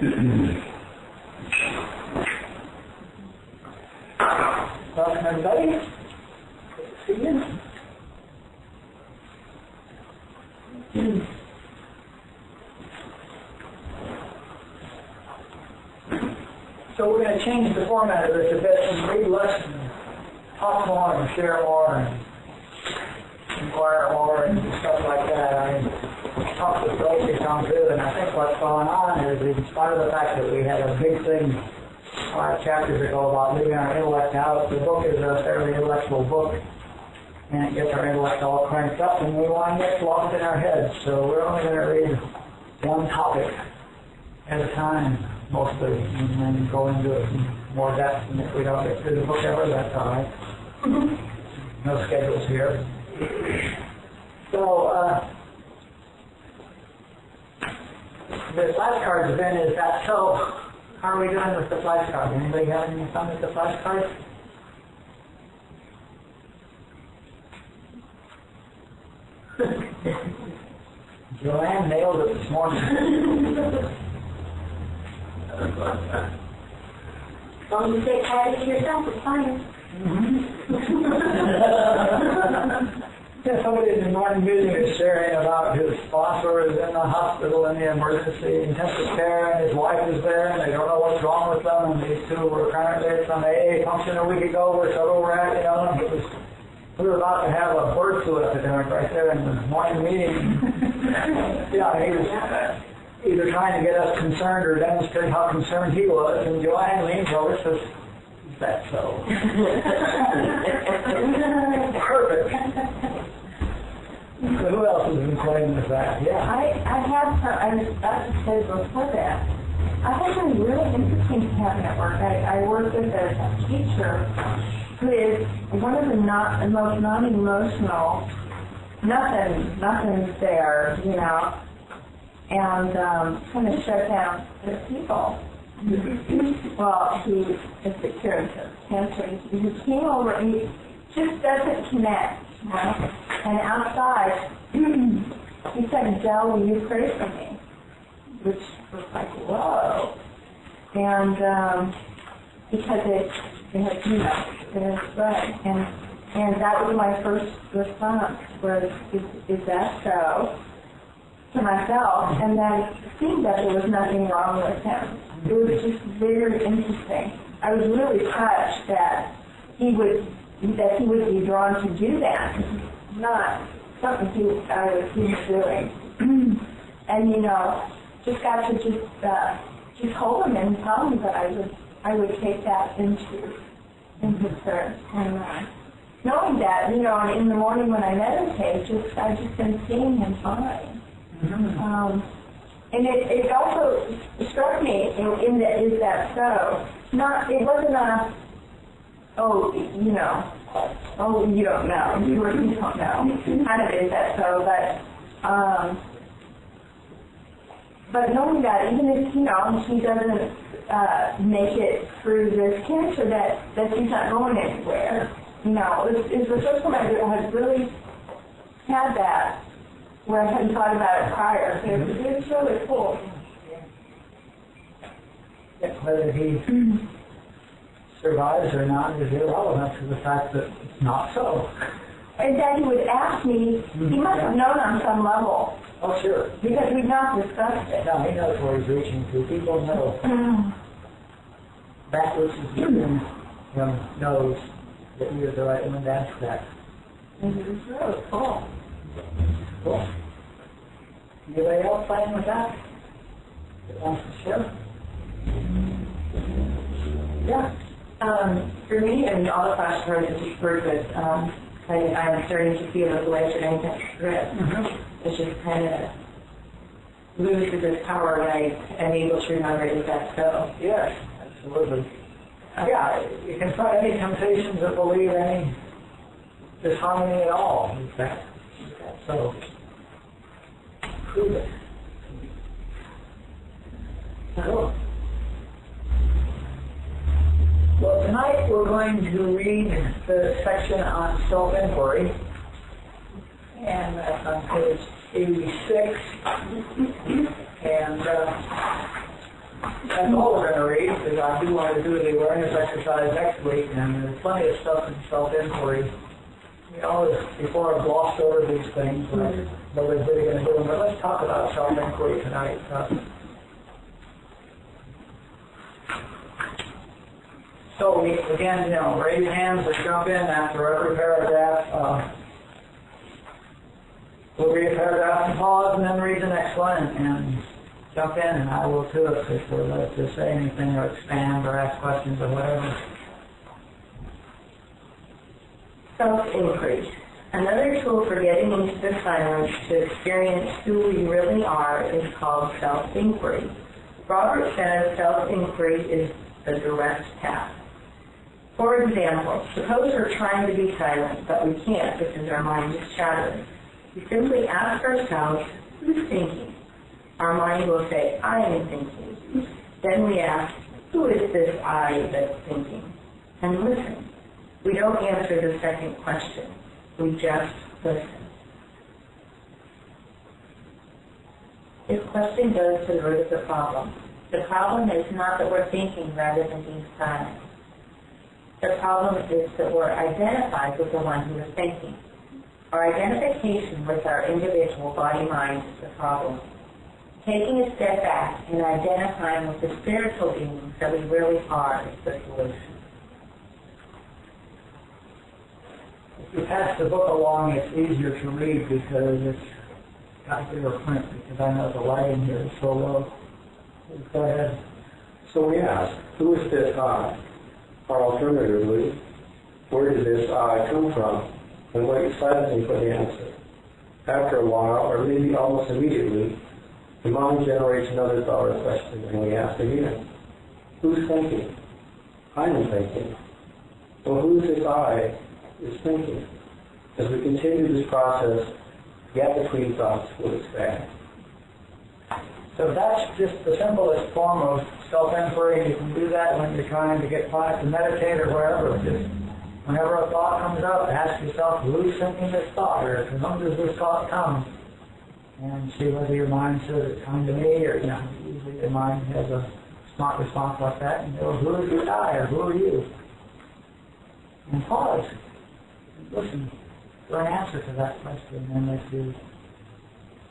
Welcome, everybody. See you. So we're going to change the format of this a bit and read less, talk more, and share more, and inquire more, and stuff like that. I talked with Goldsmith on through, and I think what's going on is, in spite of the fact that we had a big thing 5 chapters ago about leaving our intellect out, the book is a fairly intellectual book, and it gets our intellect all cranked up, and we want to get lost in our heads. So we're only going to read one topic at a time, mostly, and then go into it in more depth. And if we don't get through the book ever, that's all right. No schedules here. So, the flashcards then, is that so? How are we doing with the flashcards? Anybody have any fun with the flashcards? Joanne nailed it this morning. As long as you say quiet to yourself, it's fine. Yeah, somebody in the morning meeting is sharing about his sponsor is in the hospital in the emergency intensive care, and his wife is there, and they don't know what's wrong with them, and these two were currently at some AA function a week ago, where so we're at, and we were about to have a birth flu epidemic right there in the morning meeting. Yeah, he was either trying to get us concerned or demonstrate how concerned he was, and Joanne leans over and says, "Is that so?" Perfect. So who else has been playing with that? Yeah. I have some, I was about to say before that, I have some really interesting cabinet work. I work with a teacher who is one of the most non-emotional, nothing's there, and kind of shut down the people. Well, he is the cure of cancer. He came over and he just doesn't connect. And outside, he said, "Del, will you pray for me?" Which was like, whoa. And because it has, right. And that was my first response, was, is that so? To myself, and then seeing that there was nothing wrong with him. It was just very interesting. I was really touched that he would be drawn to do that. Not something he was doing. And just got to just hold him and tell him that I would take that into prayer. And knowing that, in the morning when I meditate, I've just been seeing him fine. Mm-hmm. And it also struck me in that, is that so? It wasn't you don't know, you don't know, kind of is that so, but knowing that even if, he doesn't make it through this cancer, that he's not going anywhere. It's the first time I had really had that, where I hadn't thought about it prior. So it's really cool. Whether he survives or not is irrelevant to the fact that it's not so. And that he would ask me, he must have known on some level. Oh, sure. Because we've not discussed it. No, he knows where he's reaching to. People know. That which is within him knows that you're the right one to ask that. And it was really cool. Cool. Anybody else playing with that? That wants to share? Yeah. For me, all the flashcards that you work with, I'm starting to feel the lighter and grip. It's just kind of loses its power when I'm able to remember it as that so. Yes, absolutely. Yeah, you can find any temptations that believe any disharmony at all. In fact, so prove it. Cool. Well, tonight we're going to read the section on self-inquiry, and that's on page 86. And That's all we're going to read, because I do want to do the awareness exercise next week, and there's plenty of stuff in self-inquiry. You know, before I've glossed over these things, but nobody's really going to do them. But let's talk about self-inquiry tonight. So we, again, you know, raise your hands or jump in after every paragraph. We'll read a paragraph and pause, and then read the next one, and jump in, and I will too if we're led to say anything or expand or ask questions or whatever. Self-inquiry. Another tool for getting into the silence to experience who we really are is called self-inquiry. Robert says self-inquiry is a direct path. For example, suppose we're trying to be silent, but we can't because our mind is chattering. We simply ask ourselves, who's thinking? Our mind will say, I am thinking. Then we ask, who is this I that's thinking? And listen. We don't answer the second question. We just listen. This question goes to the root of the problem. The problem is not that we're thinking rather than being silent. The problem is that we're identified with the one who is thinking. Our identification with our individual body-mind is the problem. Taking a step back and identifying with the spiritual beings that we really are is the solution. If you pass the book along, it's easier to read because it's got bigger print, because I know the lighting here is so low. Go ahead. So we ask, who is this I? Or alternatively, where did this I come from? And wait silently for the answer. After a while, or maybe almost immediately, the mind generates another thought or question, and we ask again, who's thinking? I am thinking. Well, who is this I is thinking? As we continue this process, the gap between thoughts will expand. So that's just the simplest form of self-inquiry. You can do that when you're trying to get quiet to meditate or wherever. Just whenever a thought comes up, ask yourself, who's thinking this thought, or to whom does this thought come? And see whether your mind says it's come to me, or, you know, usually your mind has a smart response like that, and go, who is this I, or who are you? And pause. And listen for an answer to that question. And if you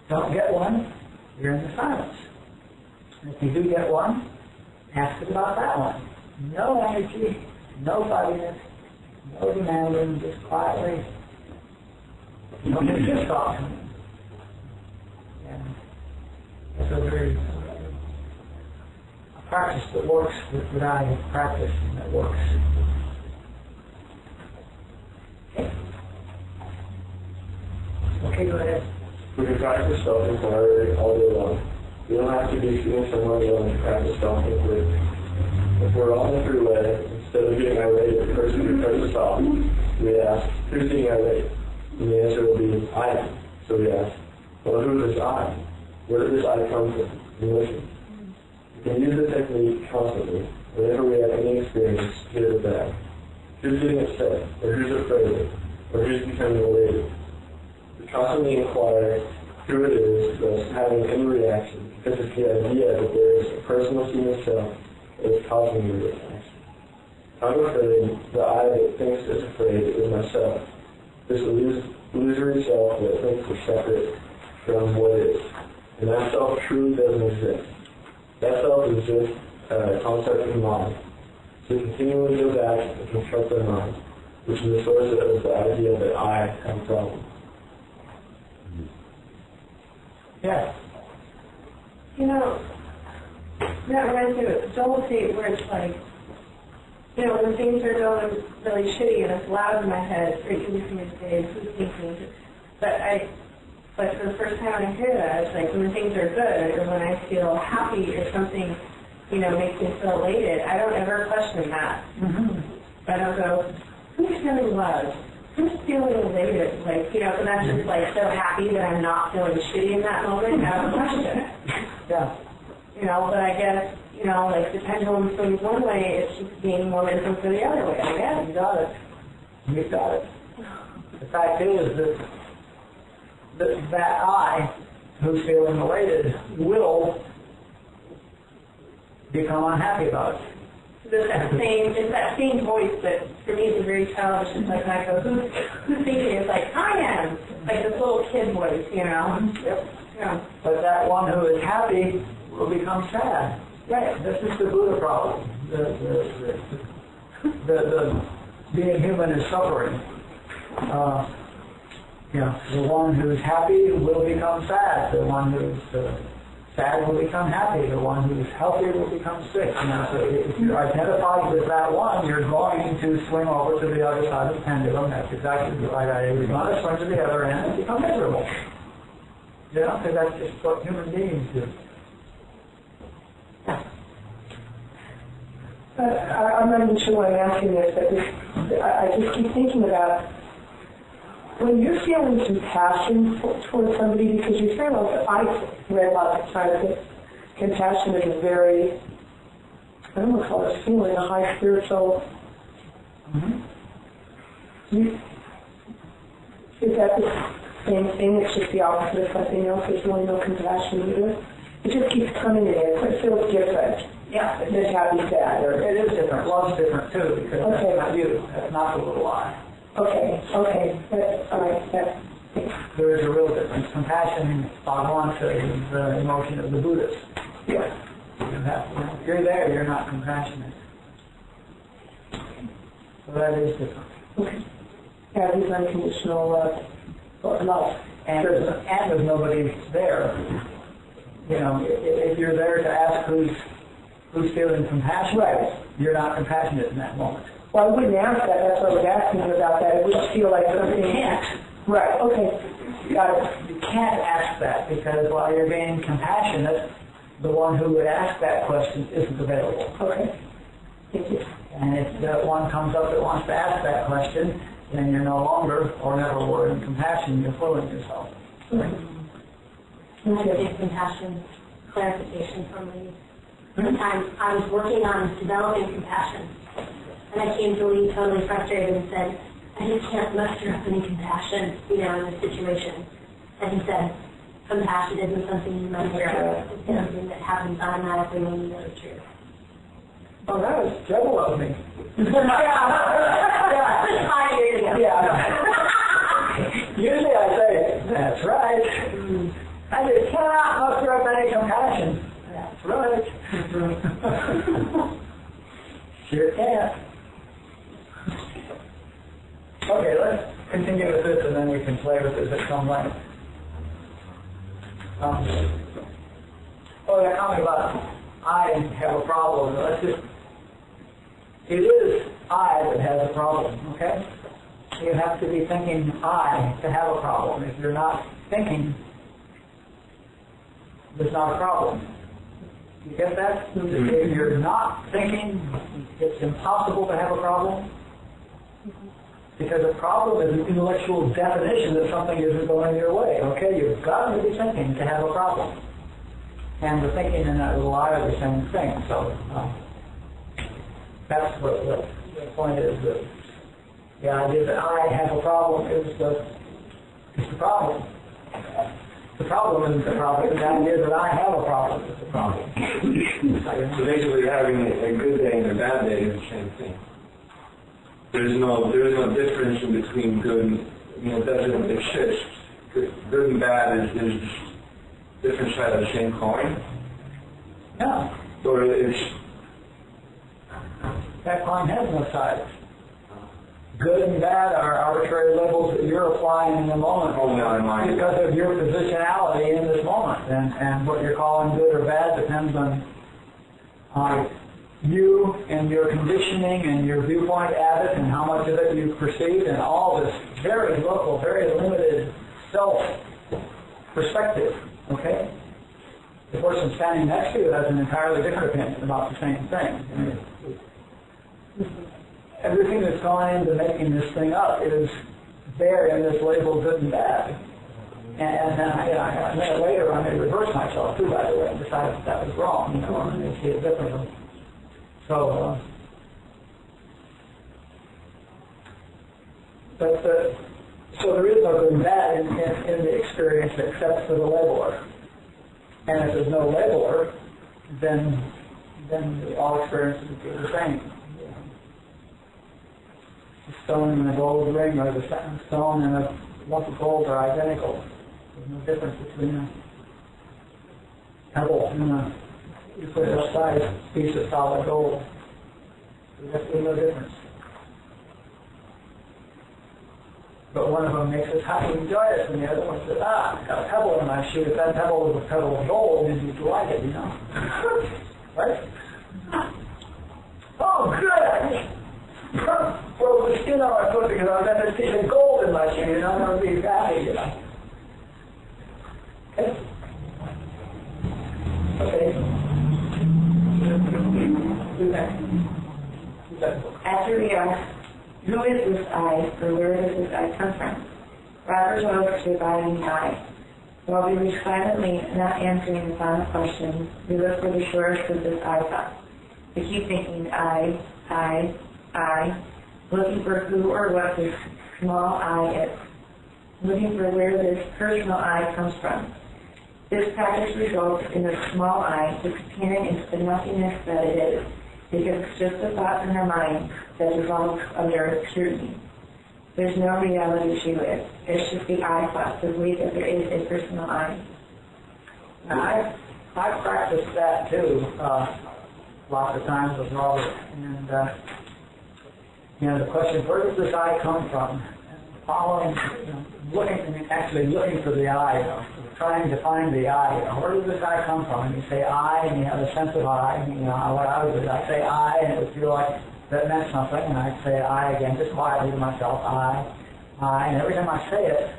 don't get one, you're in the silence. And if you do get one, ask it about that one. No energy, no buddiness, no demanding, just quietly. Don't get your thoughts. And it's a very a practice that works that I have practiced and that works. Okay, go ahead. We can practice self-inquiry all day long. You don't have to be seeing someone alone to practice self-inquiry. If we're on the freeway, instead of getting irate at the person who cuts us off, we ask, who's being irate? And the answer will be, I am. So we ask, well, who is this I? Where did this I come from? And listen. You can use the technique constantly. Whenever we have any experience, good or bad. Who's getting upset? Or who's afraid? Or who's becoming elated? We constantly inquire who it is that's having any reaction, because it's the idea that there is a personal human self that is causing the reaction. I'm afraid the I that thinks it's afraid is myself. This illusory self that thinks we're separate from what is. And that self truly doesn't exist. That self is just a concept of mind. So we continually go back and construct our mind, which is the source of the idea that I have a problem. Yes. You know, that reminds me of Joel State where it's like, you know, when things are going really shitty and it's loud in my head, it's very easy for me to say, who's thinking? But for the first time I hear that, it's like when things are good or when I feel happy or something, you know, makes me feel elated, I don't ever question that. Mm-hmm. I don't go, who's feeling loved? Who's feeling elated? Like, you know, and I'm just like so happy that I'm not feeling shitty in that moment, I don't question it. Yeah. You know, but I guess, you know, like the pendulum swings one way, it's just gaining momentum for the other way, I guess. You got it. You got it. The fact is that I, who's feeling elated, will become unhappy about it. It's that same voice that for me is very childish. It's like when I go, who's thinking? It's like, I am. Like this little kid voice, you know? Yep. Yeah. But that one who is happy will become sad. Right. This is the Buddha problem. The being human is suffering. The one who's happy will become sad. The one who's sad will become happy. The one who's healthy will become sick. So if you're identified with that one, you're going to swing over to the other side of the pendulum. That's exactly the right idea. You're going to swing to the other end and become miserable. Because that's just what human beings do. I'm not even sure why I'm asking this, but I just keep thinking about when you're feeling compassion towards somebody, because you feel like, I've read lots of times that compassion is a very, I don't want to call it a feeling, a high spiritual, is that the same thing? It's just the opposite of something else. There's really no compassion either. It just keeps coming in. It feels different. Yeah. Than happy, sad. Or, it is different. Love's different too, because that's not you. That's not the little I. Okay. All right. There is a real difference. Compassion, Bhagwan says, is the emotion of the Buddhists. Yeah. If you're there, you're not compassionate. So that is different. Okay. Yeah, these unconditional love. And there's nobody there. If you're there to ask who's feeling compassion, you're not compassionate in that moment. Well, I wouldn't ask that. That's what I was asking you about that. It would feel like something. You can't. Right. Okay. Got it. You can't ask that because while you're being compassionate, the one who would ask that question isn't available. Okay. Thank you. And if that one comes up that wants to ask that question, then you're no longer or never were in compassion. You're fooling yourself. I give compassion clarification from me. One time I was working on developing compassion, and I came to Lee totally frustrated and said, I just can't muster up any compassion, in this situation. And he said, compassion isn't something you muster up. It's something that happens automatically when you know the truth. Oh, that was trouble of me. Yeah. 5 years ago. Yeah. Usually I say, that's right. I just cannot muster up any compassion. That's right. Sure can. Okay, let's continue with this and then we can play with this at some length. That comment about I have a problem. It is I that has a problem, okay? You have to be thinking I to have a problem. If you're not thinking, there's not a problem. You get that? If you're not thinking, it's impossible to have a problem. Because a problem is an intellectual definition that something isn't going your way. Okay, you've got to be thinking to have a problem. And the thinking and that little I are the same thing. So that's what the point is. That the idea that I have a problem is the problem. The problem isn't the problem. The idea that I have a problem is the problem. So basically having a good day and a bad day is the same thing. There is no difference in between good and, it doesn't exist. Good and bad is just different side of the same coin. No. Or it's... That coin has no sides. Good and bad are arbitrary labels that you're applying in the moment because of your positionality in this moment. And what you're calling good or bad depends on you and your conditioning and your viewpoint at it and how much of it you perceive and all this very local, very limited self-perspective. Okay? The person standing next to you has an entirely different opinion about the same thing. Everything that's gone into making this thing up is there in this label good and bad. And then a minute later I may reverse myself too, by the way, and decide that was wrong, and I see it differently. So, so there is no good and bad in the experience except for the labeler. And if there's no labeler, then then all experiences would be the same. The stone and the gold ring or the stone and a lump of gold are identical. There's no difference between a pebble and a equal-sized piece of solid gold. There's absolutely no difference. But one of them makes us happy and joyous, and the other one says, I got a pebble in my shoe. If that pebble was a pebble of gold, then you'd like it, Right? Oh, good! Well, the skin on my foot because I was at this piece of gold in my shoe, and I'm going to be happy, Okay. After we ask, who is this I, or where does this I come from? Robert rose to abide in the I. While we read silently, not answering the final question, we look for the source of this I thought. We keep thinking I, looking for who or what this small I is, looking for where this personal I comes from. This practice results in the small I disappearing into the nothingness that it is, because it's just a thought in our mind that dissolves under scrutiny. There's no reality to it. It's just the I thought, the belief that there is a personal I. Now, I practiced that too, lots of times with Robert. And the question, where does this I come from? Following, looking for the I, trying to find the I. Where does this I come from? And you say I, and you have a sense of I. What I would do is I'd say I, and it would feel like that meant something, and I'd say I again, just quietly to myself, I. And every time I say it,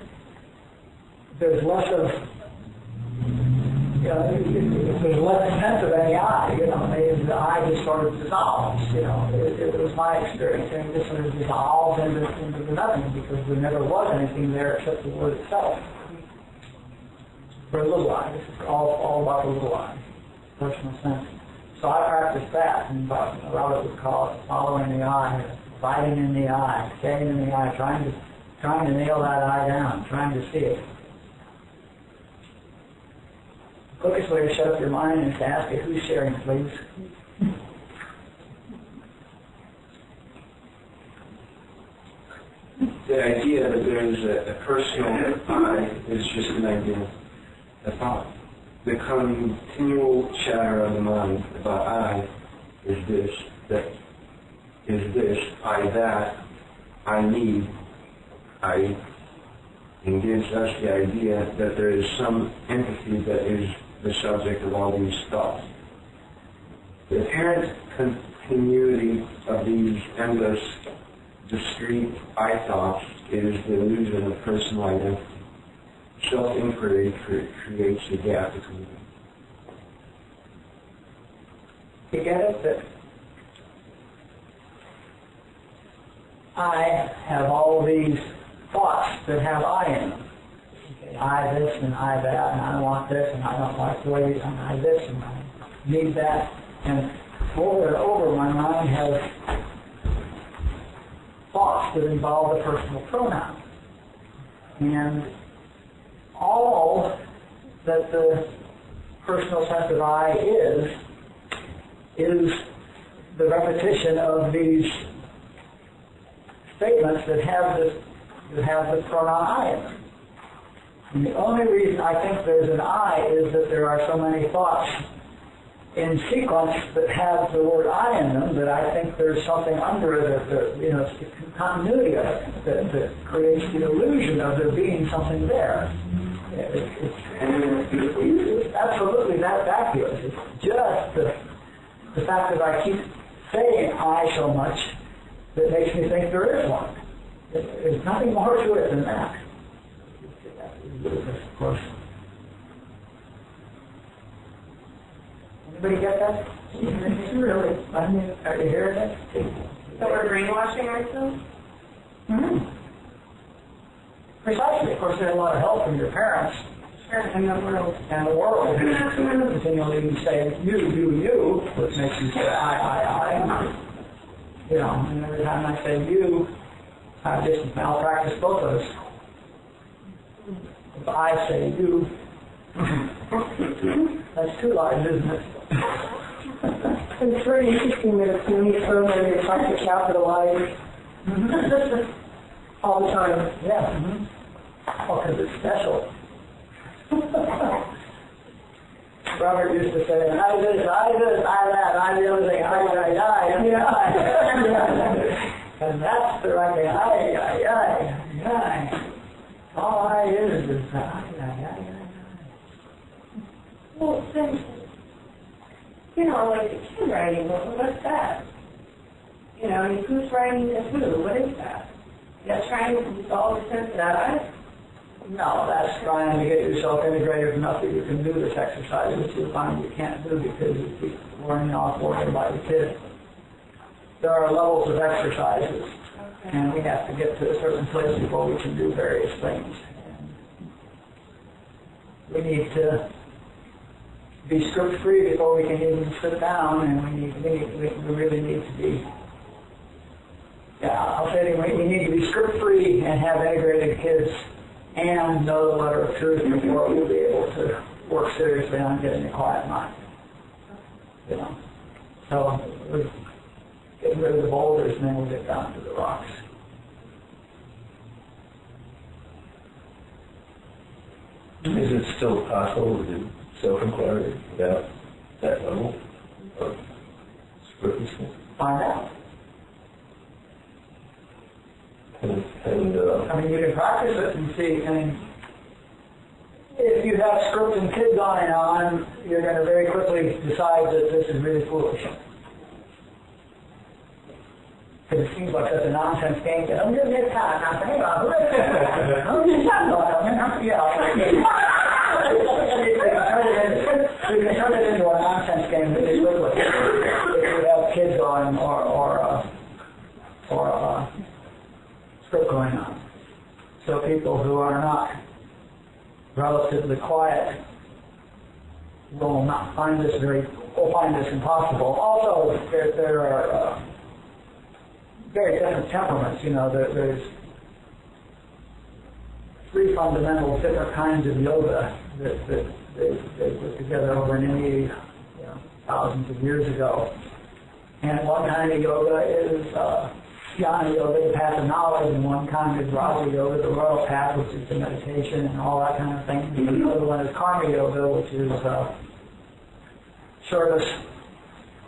there's less of, there's less sense of any I, the I just sort of dissolves, It was my experience, and it just sort of dissolves into nothing, because there never was anything there except the word itself. For a little I, this is all about the little I, personal sense. So I practiced that, and Robert would call it following the I, abiding in the I, staying in the I, trying to nail that I down, trying to see it. The quickest way to shut up your mind is to ask it, who's sharing, please? The idea that there is a personal I is just an idea, a thought. The continual chatter of the mind about I is this, that is this, I that, I need, and gives us the idea that there is some entity that is the subject of all these thoughts. The apparent continuity of these endless, discrete I thoughts is the illusion of personal identity. Self-inquiry creates a gap between them. You get it? That I have all these thoughts that have I in them. Okay, I this and I that, and I want this, and I don't like the way, and I this, and I need that. And over and over, my mind has thoughts that involve the personal pronoun. And all that the personal sense of I is the repetition of these statements that have the pronoun I in them. And the only reason I think there's an I is that there are so many thoughts in sequence that have the word I in them that I think there's something under it, it's the continuity of it that creates the illusion of there being something there. It's absolutely that vacuous. It's just the fact that I keep saying I so much that makes me think there is one. There's nothing more to it than that. Of course. Anybody get that? It's really funny. Are you hearing that? So we're brainwashing ourselves? Mm-hmm. Precisely. Of course, there's a lot of help from your parents. Sure, and the world. And the world. Continually say, you, which makes you say, I. And every time I say you, I just malpractice both of us. If I say you, that's too large, isn't it? It's very interesting that it's in the program you're trying to capitalize all the time. Yeah. Oh, because it's special. Robert used to say, I this, I that, I the other thing, I. And that's the right thing, I. All I is I. Well, then, you know, like the kid writing, what's that? You know, I mean, who's writing to who? What is that? You're trying to resolve the sense that No, that's trying to get yourself integrated enough that you can do this exercise, which you find you can't do because you keep learning off worrying about your kids. There are levels of exercises, and we have to get to a certain place before we can do various things. And we need to be script-free before we can even sit down, and we really need to be, I'll say it again, we need to be script-free and have integrated kids and know the letter of truth before we'll be able to work seriously on getting a quiet mind. You know, so we're getting rid of the boulders and then we'll get down to the rocks. Is it still possible to do self-inquiry without that level of scriptness? Find out. And I mean, you can practice it and see. I mean, if you have script and kid going on, you're going to very quickly decide that this is really foolish. Because it seems like such a nonsense game. I'm just going to talk. I'm going You can turn it into a nonsense game really quickly. If you have kids on or script going on. So people who are not relatively quiet will not find this will find this impossible. Also, there are very different temperaments. You know, there's three fundamental different kinds of yoga that they put together over in India, thousands of years ago. And one kind of yoga is Jnana Yoga, the path of knowledge, and one kind is Raja Yoga, the royal path, which is the meditation and all that kind of thing. And the other one is Karma Yoga, which is service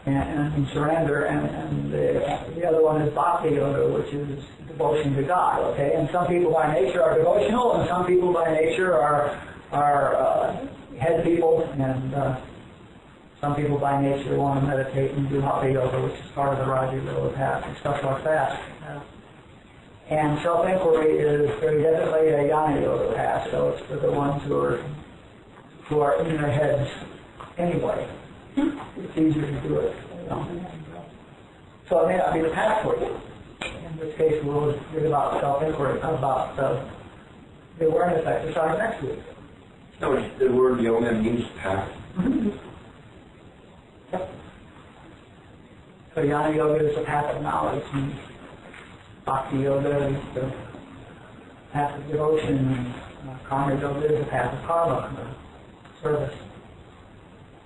and surrender, and the other one is Bhakti Yoga, which is devotion to God. Okay, and some people by nature are devotional, and some people by nature are head people, and some people by nature want to meditate and do Hatha Yoga, which is part of the Raja Yoga path and stuff like that. And self-inquiry is very definitely a Jnana Yoga path, so it's for the ones who are in their heads anyway. It's easier to do it. So it may not be the path for you. In this case, we'll read about self-inquiry, about the awareness exercise next week. No, the word yoga means path. So Jnana Yoga is the path of knowledge, and Bhakti Yoga is the path of devotion, and Karma Yoga is the path of karma, service.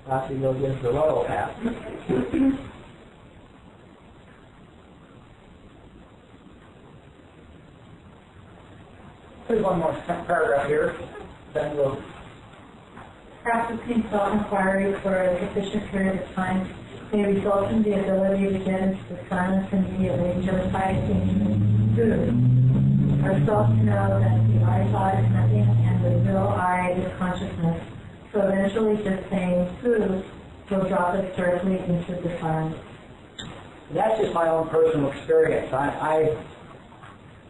Bhakti Yoga is the royal path. There's one more paragraph here, then we'll... Practicing self-inquiry for a sufficient period of time may result in the ability to get into the silence immediately, just by thinking food. Ourselves to know that the I thought is nothing and the real I is consciousness. So eventually just saying food will drop us directly into the silence. That's just my own personal experience. I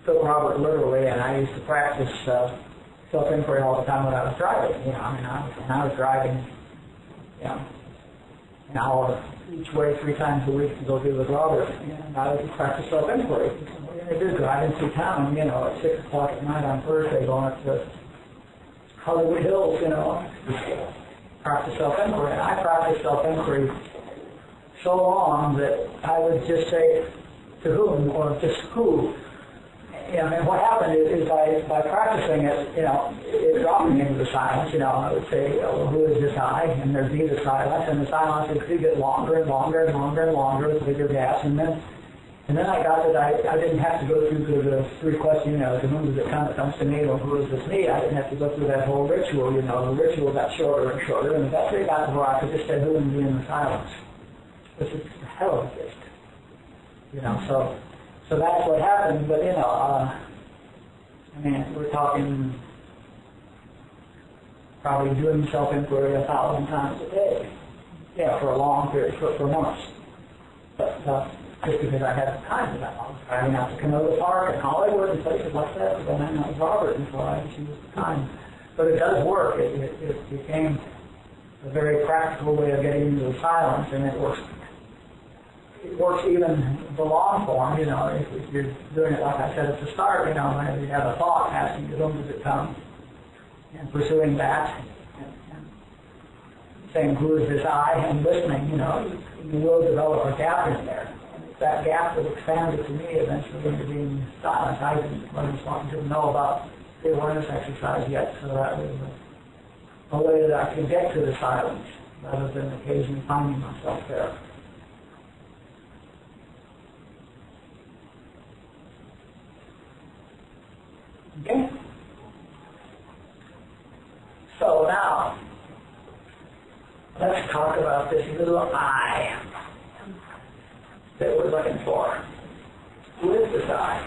took Robert literally, and I used to practice self-inquiry all the time when I was driving. I was driving, an hour each way 3 times a week to go do with Robert, and I would practice self-inquiry. What are you going to do? Driving through town, at 6 o'clock at night on Thursday, going up to Hollywood Hills, practice self-inquiry. And I practiced self-inquiry so long that I would just say to whom or just who, I mean, what happened is by practicing it, it dropped me into the silence. I would say, well, who is this I? And there'd be the silence, and the silence would get longer and longer and longer and longer with bigger gaps. And then I got that I didn't have to go through the three questions, to whom does it come? It comes to me, or who is this me? I didn't have to go through that whole ritual, the ritual got shorter and shorter, and eventually got to where I could just say, who is me in the silence? Which is a hell of a gift. So that's what happened, but we're talking probably doing self-inquiry 1,000 times a day, for a long period, for months. But just because I had time for that, I was driving out to Canova Park and Hollywood and places like that, but then I met Robert, and so I just used the time. But it does work. It became a very practical way of getting into the silence, and it works. It works even the long form, if you're doing it like I said at the start, when you have a thought asking to whom does it come, and pursuing that, and saying who is this I, and listening, you will develop a gap in there. And if that gap will expand it to me eventually into being silent. I didn't know about the awareness exercise yet, so that was a way that I could get to the silence, rather than occasionally finding myself there. Okay? So now, let's talk about this little I that we're looking for. Who is this I?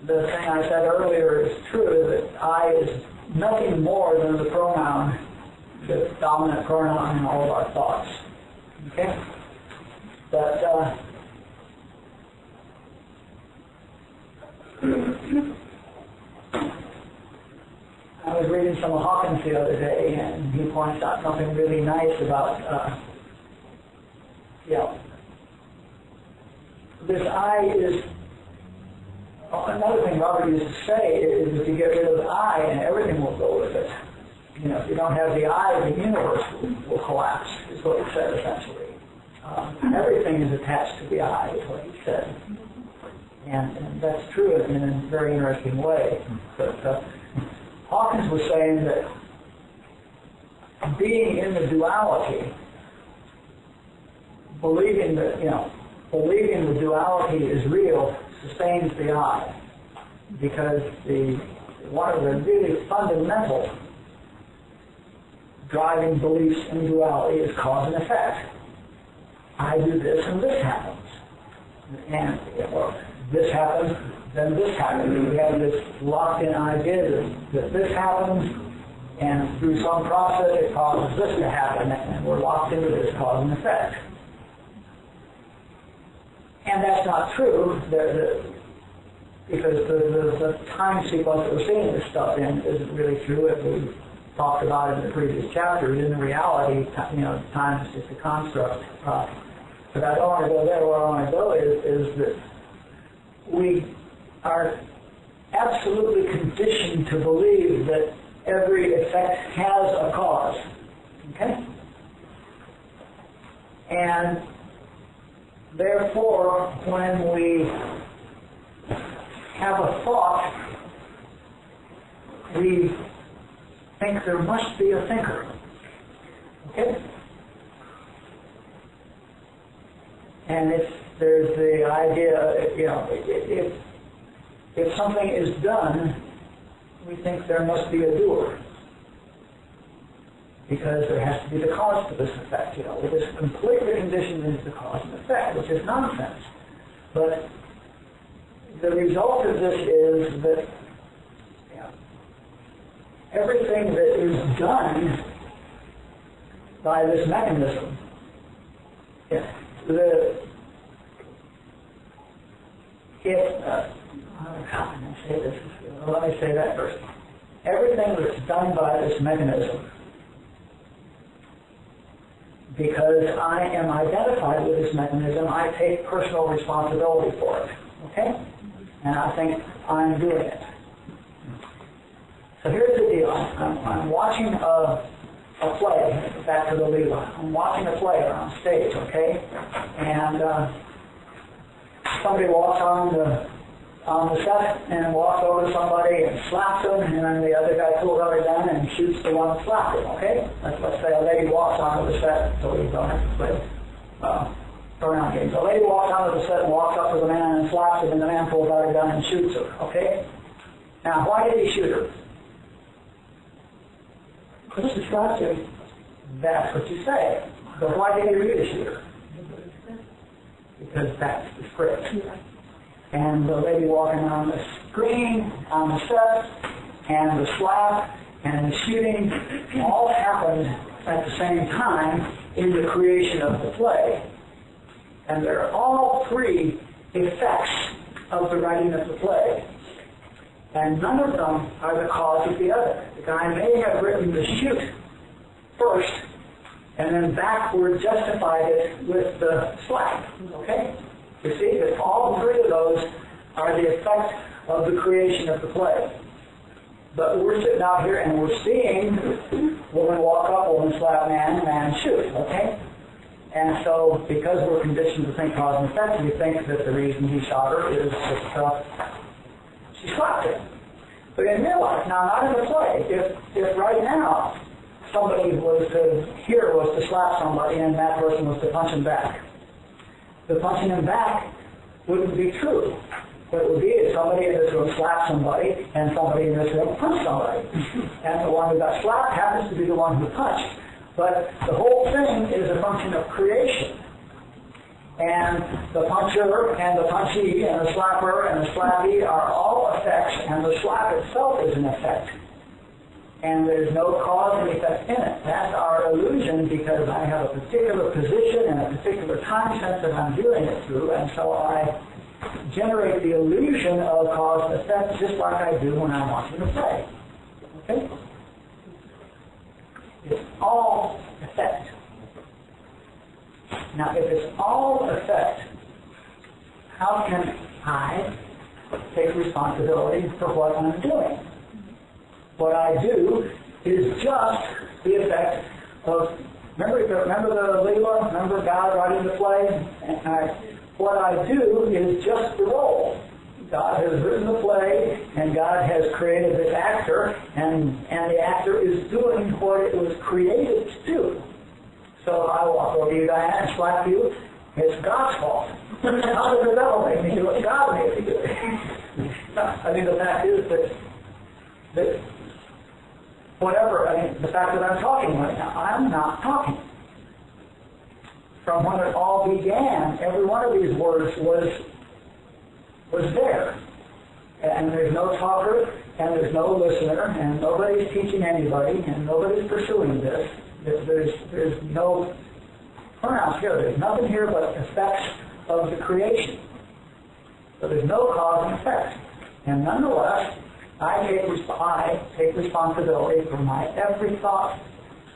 The thing I said earlier is true, that I is nothing more than the pronoun, the dominant pronoun in all of our thoughts. Okay? But I was reading some of Hawkins the other day, and he points out something really nice about, this I is, another thing Robert used to say is if you get rid of the I, and everything will go with it. If you don't have the I, the universe will collapse, is what he said essentially. Everything is attached to the I, is what he said. And that's true in a very interesting way. But Hawkins was saying that being in the duality, believing the duality is real, sustains the I. Because one of the really fundamental driving beliefs in duality is cause and effect. I do this and this happens. And this happens, then this happens. We have this locked-in idea that this happens, and through some process it causes this to happen, and we're locked into this cause and effect. And that's not true, because the time sequence that we're seeing this stuff in isn't really true. As we talked about in the previous chapters, in reality, time is just a construct. But I don't want to go there. Where I want to go is that we are absolutely conditioned to believe that every effect has a cause. Okay? And therefore, when we have a thought, we think there must be a thinker. Okay? And there's the idea, if something is done, we think there must be a doer. Because there has to be the cause to this effect. We're just completely conditioned into the cause and effect, which is nonsense. But the result of this is that everything that is done by this mechanism, let me say that first. Everything that's done by this mechanism, because I am identified with this mechanism, I take personal responsibility for it. Okay? And I think I'm doing it. So here's the deal. I'm watching a a play, back to the Leelaa. I'm watching a play on stage, okay? And somebody walks on the set and walks over to somebody and slaps them, and then the other guy pulls out a gun and shoots the one that slapped him, okay? Let's say a lady walks onto the set, so we don't have to play around games. A lady walks onto the set and walks up to the man and slaps him, and the man pulls out a gun and shoots her, okay? Now, why did he shoot her? Because she slapped him. That's what you say. But why did he really shoot her? Because that's the script. And the lady walking on the screen, on the set, and the slap, and the shooting, all happened at the same time in the creation of the play. And they're all three effects of the writing of the play. And none of them are the cause of the other. The guy may have written the shoot first, and then backward justified it with the slap. Okay? You see that all three of those are the effect of the creation of the play. But we're sitting out here and we're seeing woman walk up, woman slap man, man shoot. Okay? And so, because we're conditioned to think cause and effect, we think that the reason he shot her is that she slapped him. But in real life, now not in the play, if right now somebody was to slap somebody and that person was to punch him back, the punching him back wouldn't be true. What it would be is somebody in this room slapped somebody and somebody in this room punched somebody. And the one who got slapped happens to be the one who punched. But the whole thing is a function of creation. And the puncher and the punchee and the slapper and the slappee are all effects, and the slap itself is an effect. And there's no cause and effect in it. That's our illusion, because I have a particular position and a particular time sense that I'm viewing it through, and so I generate the illusion of cause and effect just like I do when I'm watching a play. Okay? It's all effect. Now, if it's all effect, how can I take responsibility for what I'm doing? What I do is just the effect of, remember the Leelaa? Remember God writing the play? What I do is just the role. God has written the play, and God has created this actor, and the actor is doing what it was created to do. So I walk over to you, Diane, and slap you. It's God's fault. How does the devil make me do it? God made me do it. I mean, the fact is that whatever, the fact that I'm talking right now, I'm not talking. From when it all began, every one of these words was there. And there's no talker, and there's no listener, and nobody's teaching anybody, and nobody's pursuing this. There's no pronouns here. There's nothing here but effects of the creation. So there's no cause and effect. And nonetheless, I take responsibility for my every thought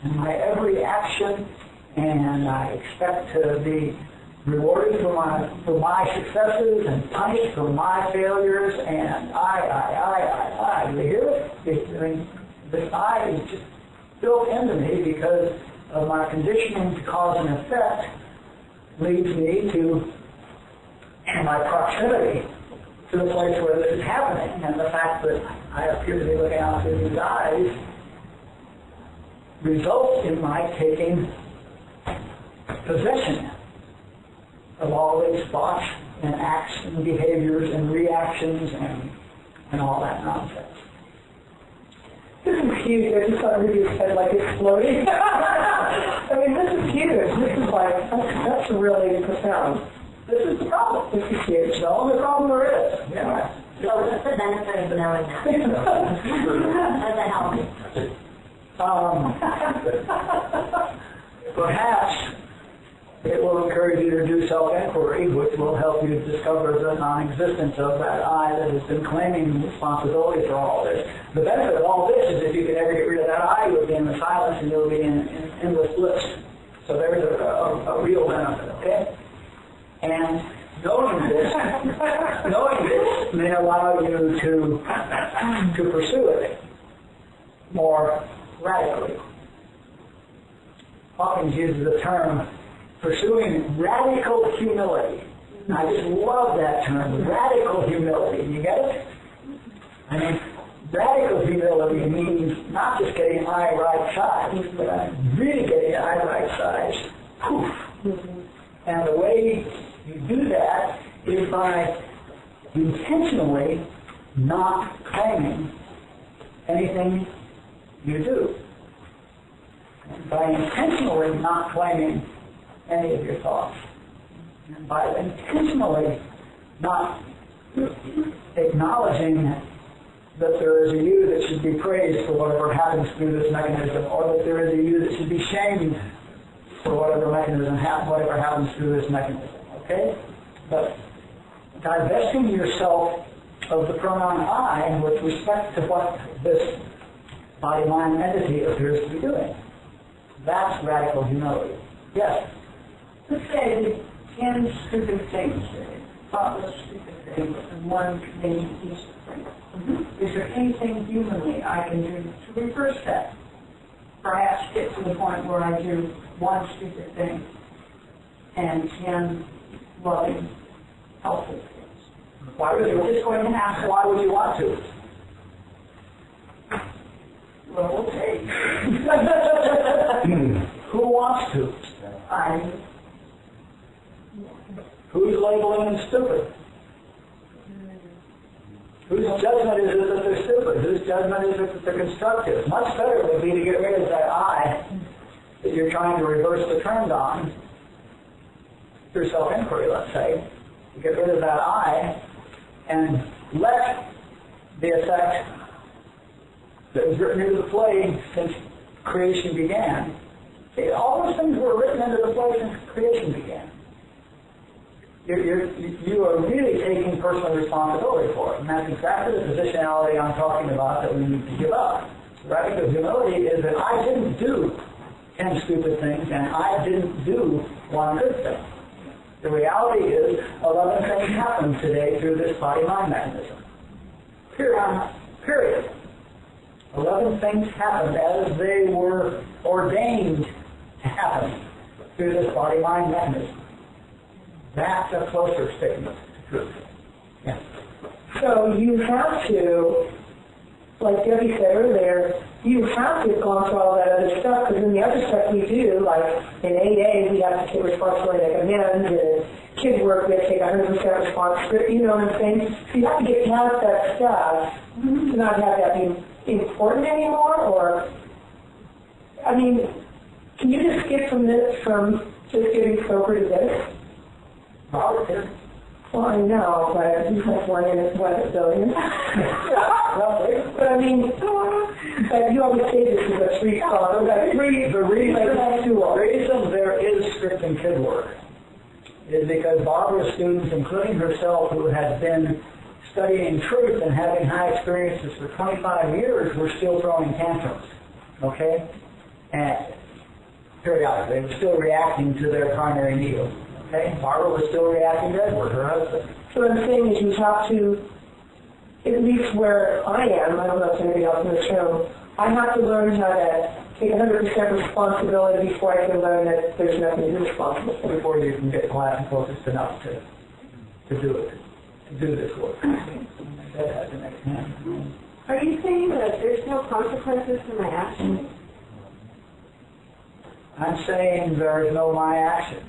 and my every action, and I expect to be rewarded for my successes and punished for my failures, and I. You hear it? This I is just built into me because of my conditioning to cause and effect leads me to my proximity to the place where this is happening, and the fact that I appear to be looking out through these eyes results in my taking possession of all these thoughts and acts and behaviors and reactions and all that nonsense. This is huge. I just thought Ruby's head like exploding. I mean, this is huge. This is like, that's really profound. This is the problem. This is huge. It's the only problem there is. Yeah. So what's the benefit of knowing that? Does that help? Perhaps it will encourage you to do self-inquiry, which will help you discover the non-existence of that I that has been claiming responsibility for all this. The benefit of all this is if you can ever get rid of that I, you'll be in the silence and you'll be in endless bliss. So there's a real benefit, okay? And knowing this may allow you to pursue it more radically. Hawkins uses the term pursuing radical humility. And I just love that term, radical humility. You get it? I mean, radical humility means not just getting eye right size, but I'm really getting eye right size. Poof. And the way you do that is by intentionally not claiming anything you do. And by intentionally not claiming any of your thoughts. And by intentionally not acknowledging that there is a you that should be praised for whatever happens through this mechanism, or that there is a you that should be shamed for whatever happens through this mechanism. Okay? But divesting yourself of the pronoun I with respect to what this body-mind entity appears to be doing. That's radical humility. Yes? Let's say that 10 stupid things, thoughtless stupid things, and one contains each thing. Is there anything humanly I can do to reverse that? Perhaps get to the point where I do one stupid thing and 10 loving, helpful things. Why would you? Just going to happen. Why would you want to? Well, okay. Who wants to? I. Who's labeling them stupid? Whose judgment is it that they're stupid? Whose judgment is it that they're constructive? Much better would be to get rid of that I that you're trying to reverse the trend on through self-inquiry, let's say. You get rid of that I and let the effect that was written into the play since creation began. See, all those things were written into the play since creation began. You are really taking personal responsibility for it. And that's exactly the positionality I'm talking about that we need to give up. Radical humility is that I didn't do 10 stupid things and I didn't do one good thing. The reality is 11 things happened today through this body-mind mechanism. Period. 11 things happened as they were ordained to happen through this body-mind mechanism. That's a closer statement to truth. Yeah. So you have to, like Debbie said earlier, you have to have gone through all that other stuff, because in the other stuff we do, like in AA, we have to take responsibility like amends, and kids work, we have to take 100% responsibility, you know what I'm saying? So you have to get past that stuff to not have that be important anymore, or, I mean, can you just skip from this, from just getting sober to this? Well, I know, but you have one in his weather billion. But I mean, but you always say this is a free call. The reason there is script and kid work is because Barbara's students, including herself, who had been studying truth and having high experiences for 25 years, were still throwing tantrums. Okay? And periodically, they were still reacting to their primary needle. Okay? Barbara was still reacting to Edward, her husband. So what I'm saying is you have to, at least where I am, I don't know if anybody else in this room, I have to learn how to take 100% responsibility before I can learn that there's nothing to be responsible for. Before you can get quiet and focused enough to do it, to do this work. That has the next hand. Are you saying that there's no consequences for my actions? I'm saying there is no my actions.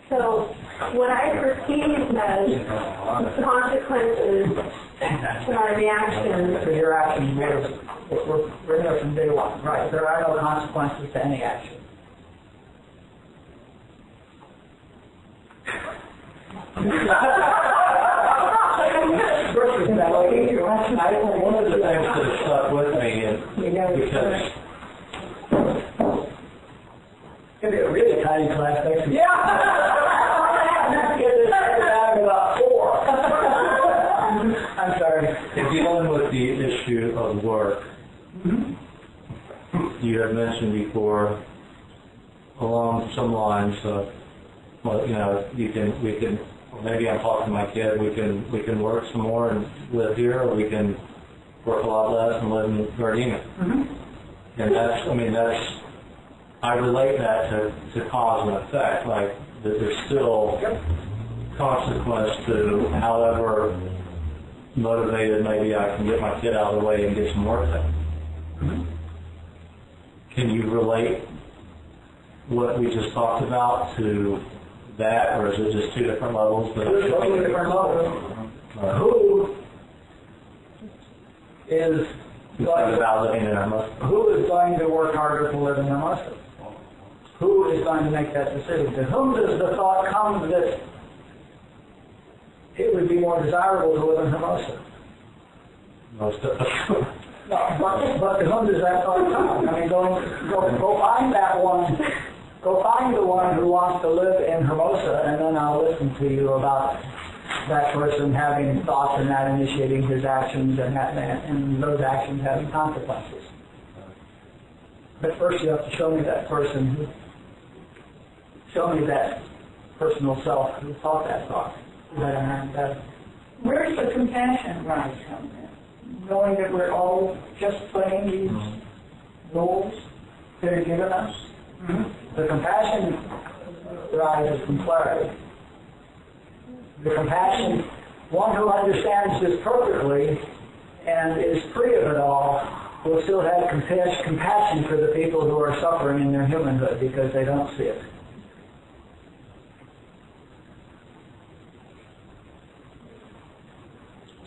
So what I perceive as consequences to my reactions. For your actions, we're here from day one. Right, there are no consequences to any action. One of the things that stuck with me is because It's going to be a really tiny class next week. Yeah! Get this back about 4. I'm sorry. in dealing with the issue of work, you had mentioned before along some lines of, well, you know, we can, maybe I'm talking to my kid, we can work some more and live here, or we can work a lot less and live in Gardena. And I relate that to cause and effect, like that there's still consequence to however motivated maybe I can get my kid out of the way and get some work done. Mm-hmm. Can you relate what we just talked about to that, or is it just two different levels? Two totally different levels. Who is going to work harder to live in Hermosa? Who is going to make that decision? To whom does the thought come that it would be more desirable to live in Hermosa? Most of us. No, but to whom does that thought come? I mean, go find that one. Go find the one who wants to live in Hermosa, and then I'll listen to you about that person having thoughts and that initiating his actions and those actions having consequences. But first you have to show me that person show me that personal self who thought that thought. Where's the compassion rise from then? Knowing that we're all just playing these roles that are given us? Mm-hmm. The compassion rises from clarity. The compassion, one who understands this perfectly and is free of it all, will still have compassion for the people who are suffering in their humanhood because they don't see it.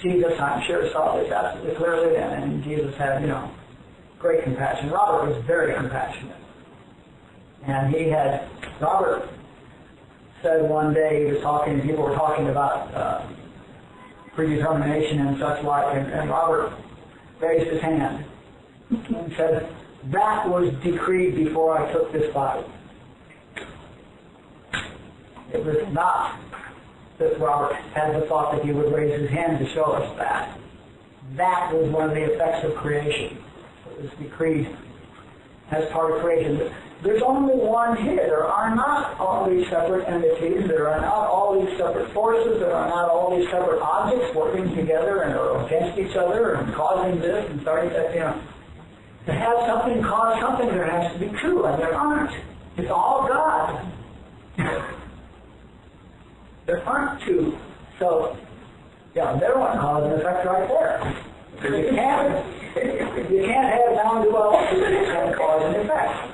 Jesus, I'm sure, saw this absolutely clearly, and Jesus had, great compassion. Robert was very compassionate. And Robert said one day, people were talking about predetermination and such like, and Robert raised his hand and said, that was decreed before I took this body. It was not that Robert had the thought that he would raise his hand to show us that. That was one of the effects of creation. It was decreed as part of creation. There's only one here. There are not all these separate entities. There are not all these separate forces. There are not all these separate objects working together and are against each other and causing this and starting that, To have something cause something, there has to be two, and there aren't. It's all God. There aren't two. So, they're one cause and effect right there. You can't have non-dual and cause and effect.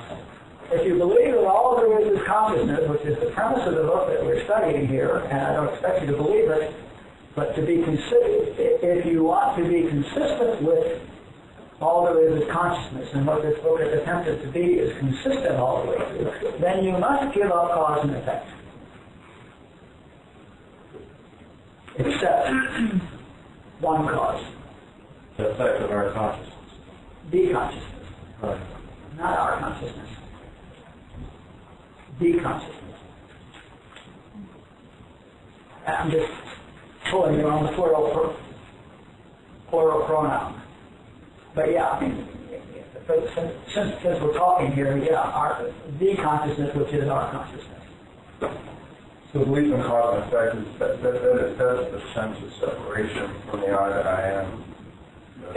If you believe that all there is consciousness, which is the premise of the book that we're studying here, and I don't expect you to believe it, but to be if you want to be consistent with all there is consciousness, and what this book has attempted to be is consistent all the way through, then you must give up cause and effect. Except one cause. The effect of our consciousness. The consciousness. Right. Not our consciousness. The consciousness. I'm just pulling you on the plural pronoun. But since we're talking here, the consciousness, which is our consciousness. So belief in cause and effect is that it does the sense of separation from the I that I am. I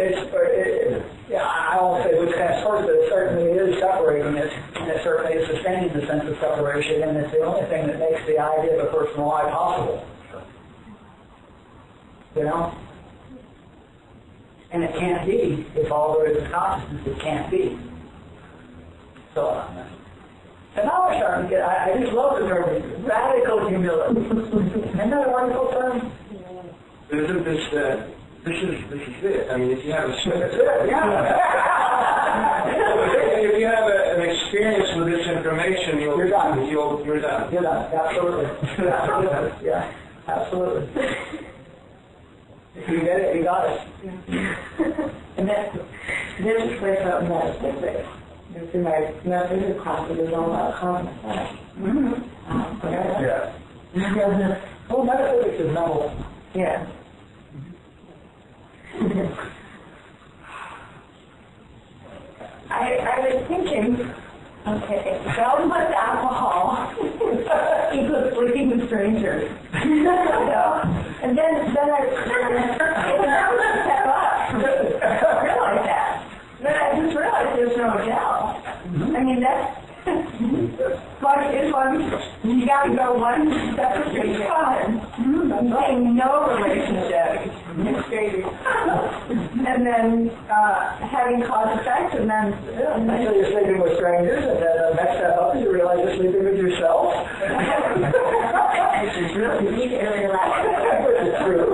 won't say which kind of source, but it certainly is separating it, and it certainly is sustaining the sense of separation, and it's the only thing that makes the idea of a personal I possible. And it can't be if all there is consciousness. It can't be. So, and now we're starting to get. I just love the term radical humility. Isn't that a wonderful term? Isn't this this is it? I mean, if you have if you have an experience with this information, you're done. You're done. You're done. Absolutely. Absolutely. Yeah. Absolutely. If you get it, you got it. And this is where I felt metaphysics. It's in my metaphysics class, it was all about cause and effect. Yeah. Well, metaphysics is novel. Yeah. I was thinking, down with alcohol equals sleeping with strangers. And then I step up. I realized that. Then I just realized there's no You got to go one step at a time. Saying no relationship. And then having cause effect, and then Actually, you're sleeping with strangers, and then the next step up is you realize you're sleeping with yourself. You need to relax. Which is true.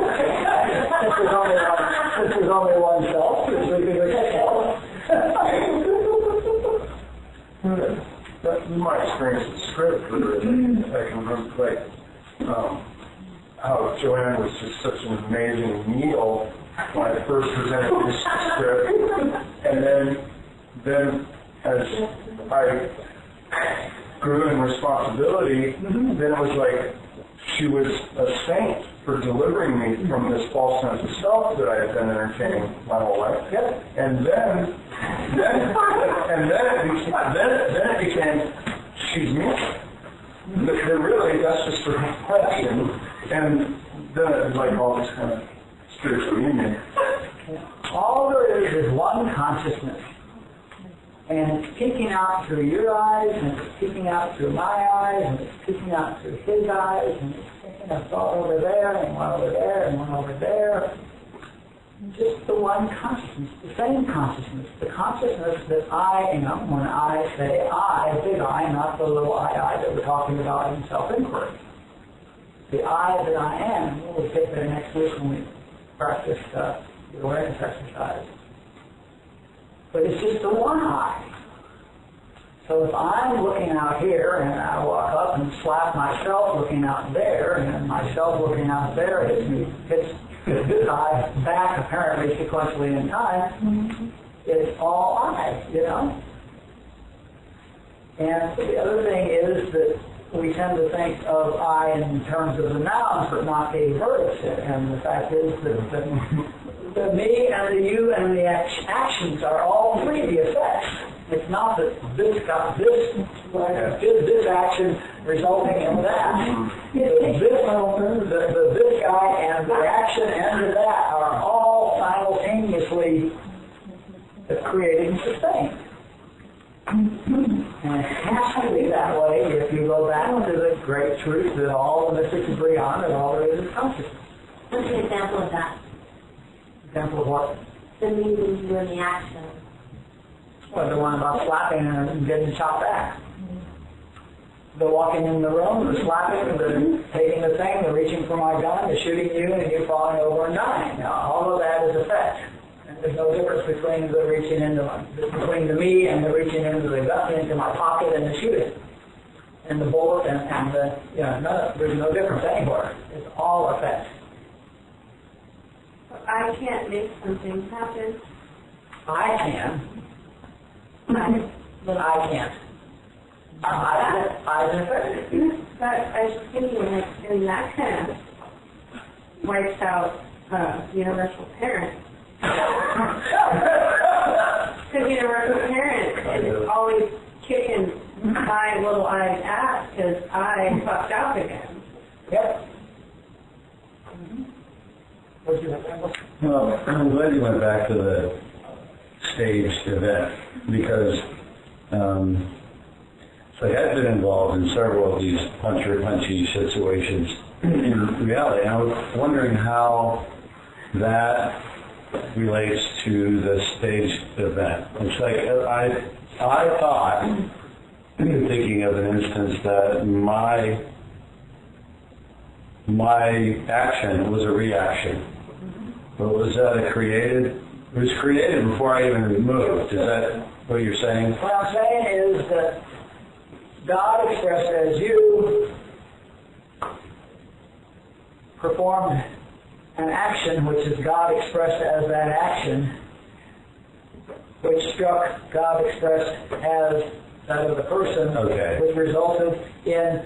Since there's only one self, you're sleeping with yourself. But in my experience with scripture, I can remember like how Joanne was just such an amazing meal when I first presented this script, and then as I grew in responsibility, then it was like she was a saint for delivering me from this false sense of self that I had been entertaining my whole life. Yep. And then it became she's me. But really, that's just a reflection, and then it was like all this kind of spiritual union. All there is one consciousness. And it's peeking out through your eyes, and it's peeking out through my eyes, and it's peeking out through his eyes, and it's thinking of one over there, and one over there, and one over there. Just the one consciousness, the same consciousness, the consciousness that I am when I say I, big I, not the little I that we're talking about in self-inquiry. The I that I am. We'll take that next week when we practice the awareness exercise. But it's just the one I. So if I'm looking out here and I walk up and slap myself looking out there, and then myself looking out there hits this eye back apparently sequentially in time, it's all I, you know? And the other thing is that we tend to think of I in terms of the nouns, but not the verbs. And the fact is that the me and the you and the actions are all three the effects. It's not that this got this action resulting in that. The this guy and the action and that are all simultaneously creating sustained. And it has to be that way if you go back to the great truth that all the mystics agree on, that all there is consciousness. What's an example of that? Example of what? The meaning, you, and the action. Well, the one about slapping and getting shot back. The walking in the room, the slapping, the taking the thing, the reaching for my gun, the shooting you, and you falling over and dying. Now, all of that is effect. And there's no difference between the reaching between the me and the reaching into the gun, into my pocket and the shooting. And the bullet and the, there's no difference anywhere. It's all effect. I can't make something happen. I can. But I can't. I'm affected. But I was thinking, like, and that kind of wipes out universal parent. Because universal parent is always kicking my little I's ass because I fucked up again. Yep. Well, I'm glad you went back to the staged event because so I had been involved in several of these punchy situations in reality. And I was wondering how that relates to the staged event. It's like I thought, thinking of an instance, that my action was a reaction. But was that it was created before I even moved. Is that what you're saying? What I'm saying is that God expressed as you performed an action, which is God expressed as that action, which struck God expressed as that of the person, which resulted in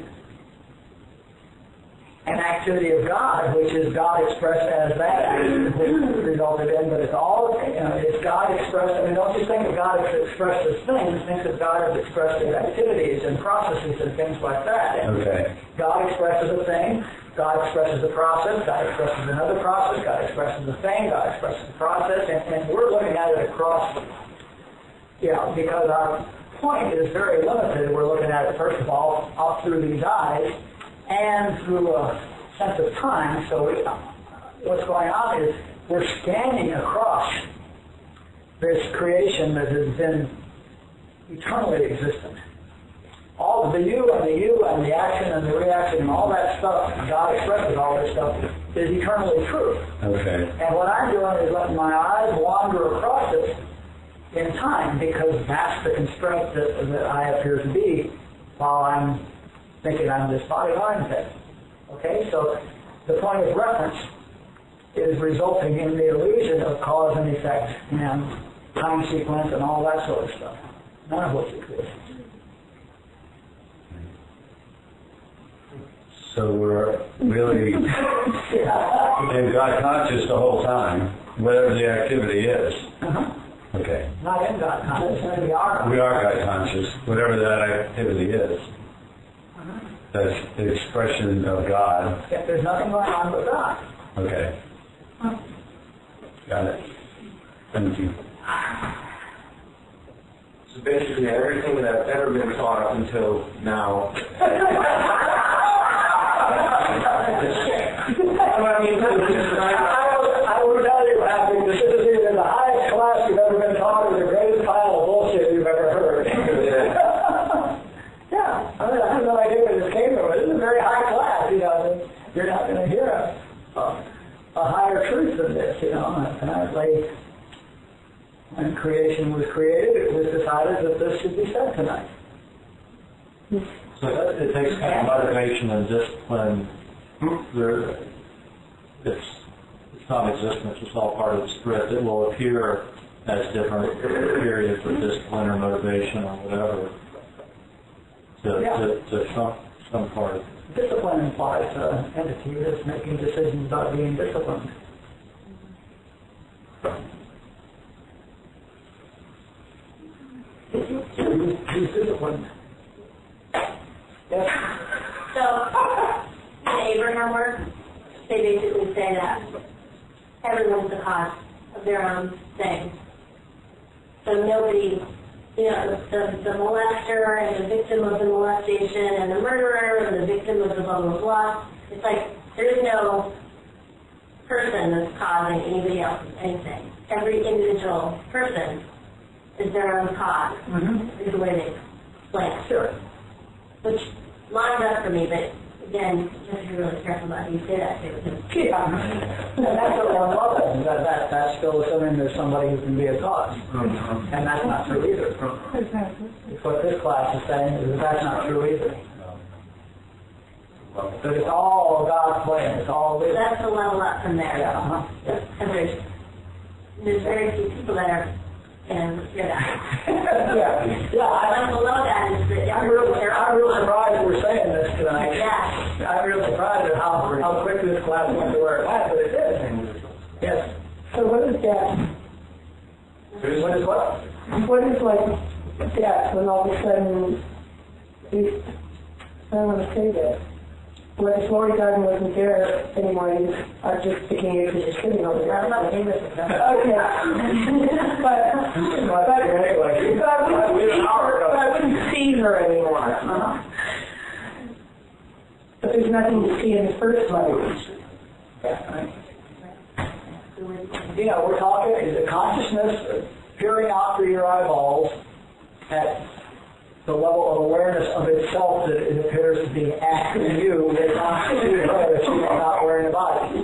an activity of God, which is God expressed as that action, which resulted in, but it's all, it's God expressed. I mean, don't just think of God as expressed as things, think of God as expressed as activities and processes and things like that. And God expresses a thing, God expresses a process, God expresses another process, God expresses a thing, God expresses a process, and we're looking at it across, because point is very limited. We're looking at it, first of all, up through these eyes and through a sense of time. So what's going on is we're scanning across this creation that has been eternally existent. All of the you and the action and the reaction and all that stuff, God expresses all this stuff, is eternally true. Okay. And what I'm doing is letting my eyes wander across it in time, because that's the constraint that I appear to be while I'm thinking I'm this body-mind thing. Okay? So the point of reference is resulting in the illusion of cause and effect and time sequence and all that sort of stuff, none of which exists. So we're really in God conscious the whole time, whatever the activity is. Okay. Not in God consciousness, we are. We are God conscious, whatever that activity is. That's the expression of God. If there's nothing going on but God. Okay. Got it. Thank you. So basically, everything that I've ever been taught up until now. I will tell you, Patrick, this is either the highest class you've ever been taught or the greatest pile of bullshit you've ever heard. Yeah, I mean, I have no idea where this came from. This is a very high class, you know. You're not going to hear a higher truth than this, you know. Apparently, when creation was created, it was decided that this should be said tonight. So it takes kind of motivation and discipline. It's non-existent, it's all part of the script. It will appear as different periods of discipline or motivation or whatever to some part. Discipline implies an entity that's making decisions about being disciplined. Who's disciplined? Yes. So, in Abraham work, they basically say that everyone's the cause of their own thing. So nobody, you know, the molester and the victim of the molestation and the murderer and the victim of the blah, blah, blah. It's like there is no person that's causing anybody else's anything. Every individual person is their own cause, is the way they explain it. Sure. Which lines up for me, but again, you have to be really careful about who you say that to. Yeah. And that's at one level. That's still assuming there's somebody who can be a cause. And that's not true either. It's what this class is saying is that that's not true either. But it's all God's plan. It's all So that's the level up from there. Yeah. Because there's very few people that are and hear that. Yeah. Below that is the I'm real surprised we're saying this tonight. Yeah. I'm real surprised at how quick this class went to where it went, but it did. Yes. So what is death? What is what? What is like death when all of a sudden, I don't want to say this, when the Florida garden wasn't there anymore, I'm just picking you because you're sitting over there. I'm not saying this. Okay. but I wouldn't see her anymore. But there's nothing to see in the first place. You know, we're talking, is it consciousness peering out through your eyeballs at the level of awareness of itself that it appears to be asking you that constitutes her that she's not wearing a body.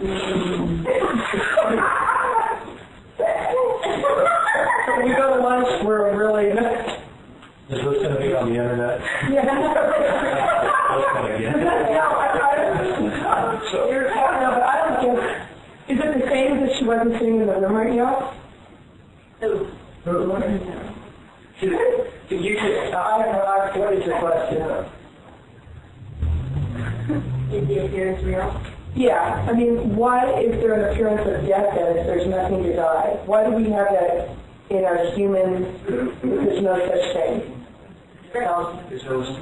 So when you go to lunch, we're really... Is this going to be on the internet? I don't guess. Is it the same as if she wasn't sitting in the room right now? You should, what is your question? Is the appearance real? Yeah, I mean, why is there an appearance of death then if there's nothing to die? Why do we have that in our human, if there's no such thing?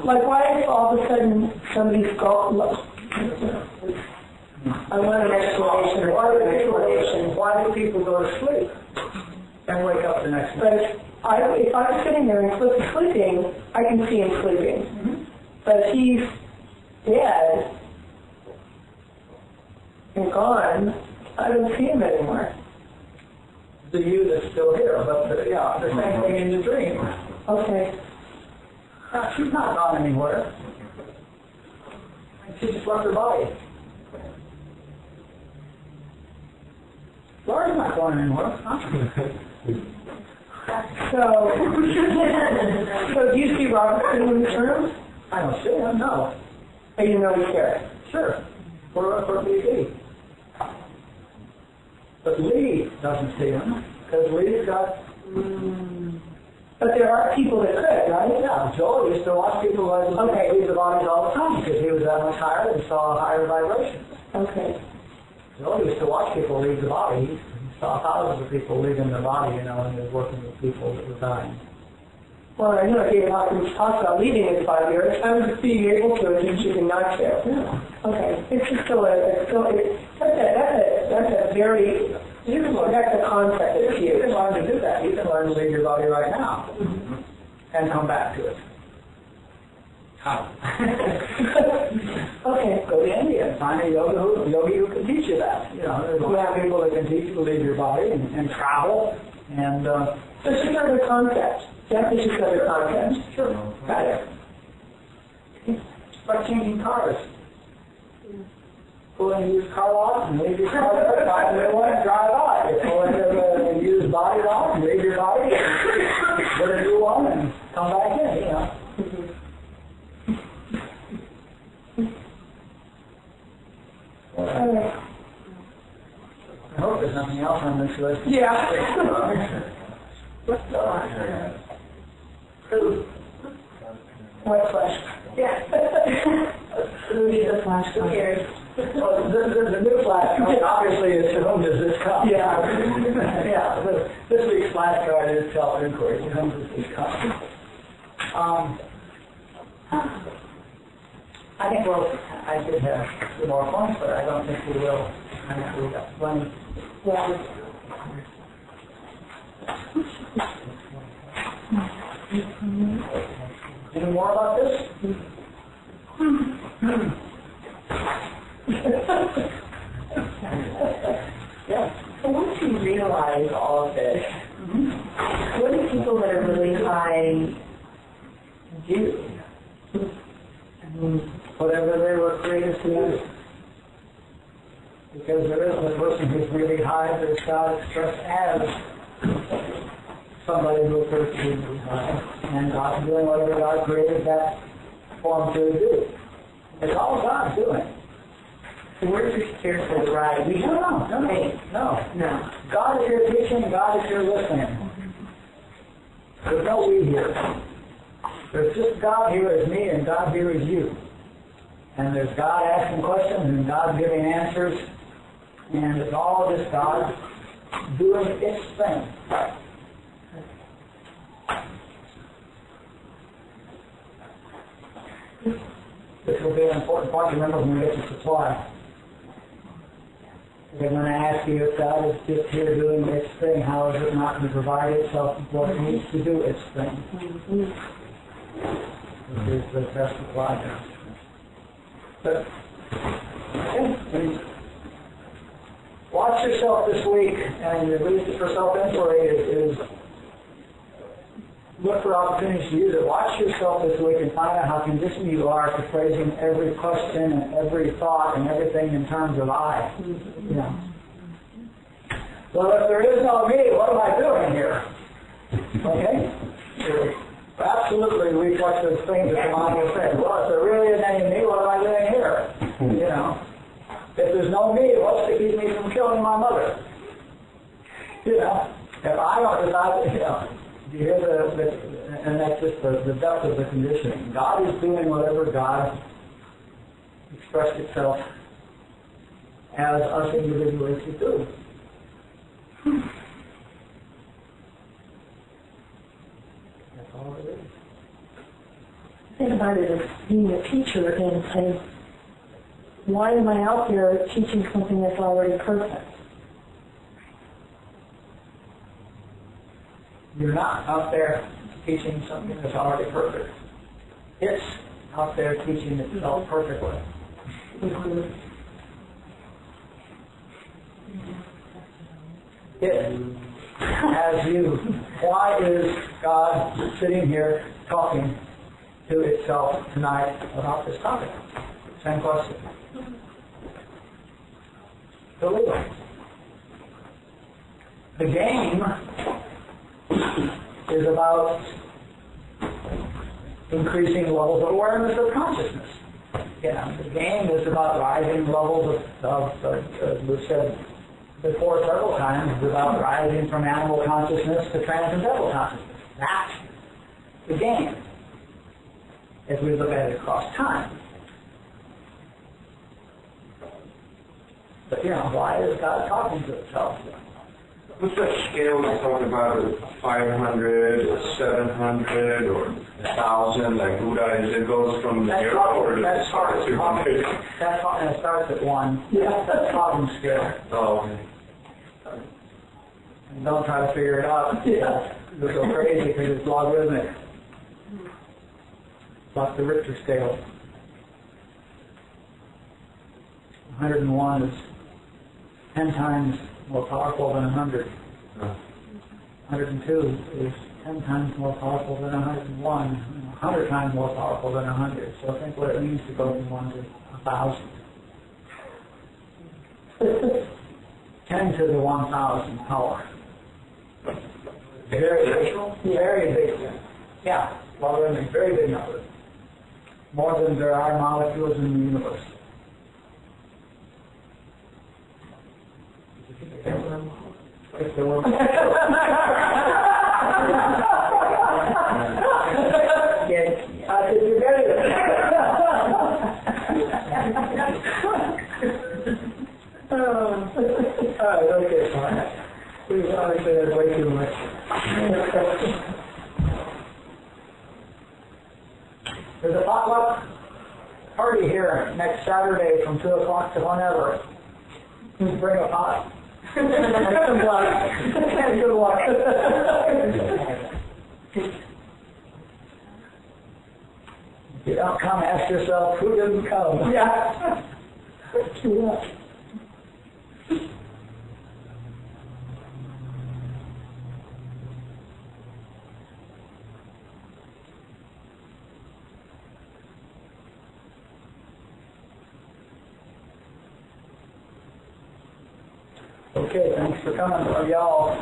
Like, why is all of a sudden somebody's skull, I want an explanation. Why do people go to sleep and wake up the next day? if I'm sitting there and Cliff is sleeping, I can see him sleeping. Mm-hmm. But if he's dead and gone, I don't see him anymore. The you that's still here, but the same thing in the dream. Okay. No, she's not gone anywhere. She just left her body. Laura's not going anywhere. So do you see Robert in this room? I don't see him, no. Or you know he's here? Sure. For BB. But Lee doesn't see him, because Lee's got... But there are people that could, right? Yeah, Joel used to watch people leave the bodies all the time, because he was that much higher and saw higher vibrations. Okay. Joel used to watch people leave the body. He saw thousands of people leaving the body, and he was working with people that were dying. Well, I know David Hawkins talks about leaving in 5 years. I was just being able to and choosing not to. Yeah. Okay. It's just that's a very, that's a concept that's You huge. can learn to do that. You can learn to leave your body right now and come back to it. How? Okay. Go to India and find a yogi who can teach you that. There's a lot of people that can teach you to leave your body and travel. And So it's just another concept. That's just another concept. sure, got it. It's like changing cars. Pull in a used car lot and leave your car there, buy a new one and drive by. You pull in a used body lot and leave your body, put a new one and come back in, I hope there's nothing else on this list. Yeah. What flash? Yeah. Who needs a flash? Who cares? Well, there's a new flash card. Obviously, it's to whom does this come? Yeah. This week's flash card is self-inquiry. To whom does this come? I think I did have a few more points, but I don't think we will. I think we got one. Any more about this? Yeah. So once you realize all of this, what do people that are really high do? Whatever they were created to do. Because there is a person who's really high, there's God expressed as somebody who appears to be really high. And God's doing whatever God created that form to do. It's all God doing. So we're just here for the ride. We don't know. No. God is here teaching, God is here listening. There's no we here. There's just God here is me and God here is you. And there's God asking questions and God giving answers. And it's all just God doing its thing. This will be an important point to remember when we get to supply. They're going to ask you if God is just here doing its thing, how is it not going to provide itself what it needs to do its thing? This is the best supply. But watch yourself this week, and the reason for self-inquiry is look for opportunities to use it. Watch yourself this week and find out how conditioned you are to phrasing every question and every thought and everything in terms of I. Well, if there is no me, what am I doing here? Okay? Absolutely reflexive things that the mind will say. Well, if there really isn't any me, what am I doing here? If there's no me, what's to keep me from killing my mother? If I don't decide, you hear and that's just the depth of the conditioning. God is doing whatever God expressed itself as us individuals to do. That's all it is. Think about it as being a teacher and saying, why am I out there teaching something that's already perfect? You're not out there teaching something that's already perfect. It's out there teaching itself perfectly. It has you. Why is God sitting here talking to itself tonight about this topic? Same question. The Leelaa. The game is about increasing levels of awareness of consciousness. Yeah, the game is about rising levels of we've said before several times, is about rising from animal consciousness to transcendental consciousness. That's the game, as we look at it across time. But, why is God talking to itself? What's that scale we talked about, 500 or 700 or 1,000, like Buddha, is it goes from the zero or does it start at 200? It starts at 1. Yeah, that's problem scale. Oh, okay. And don't try to figure it out. Yeah. You'll go crazy because it's logarithmic. Like the Richter scale. 101 is 10 times more powerful than 100. 102 is 10 times more powerful than 101. 100 times more powerful than 100. So think what it means to go from 1 to 1,000. 10 to the 1,000 power. Very big. Yeah, logarithmic, very big number. More than there are molecules in the universe. If there were you get it. Okay, fine. We've obviously had way too much. There's a potluck party here next Saturday from 2 o'clock to whenever. Please bring a pot. Good luck. Good luck. If you don't come, ask yourself, who didn't come? Yeah. Okay, thanks for coming, y'all.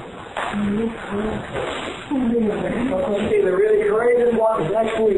We'll see the really creative ones next week.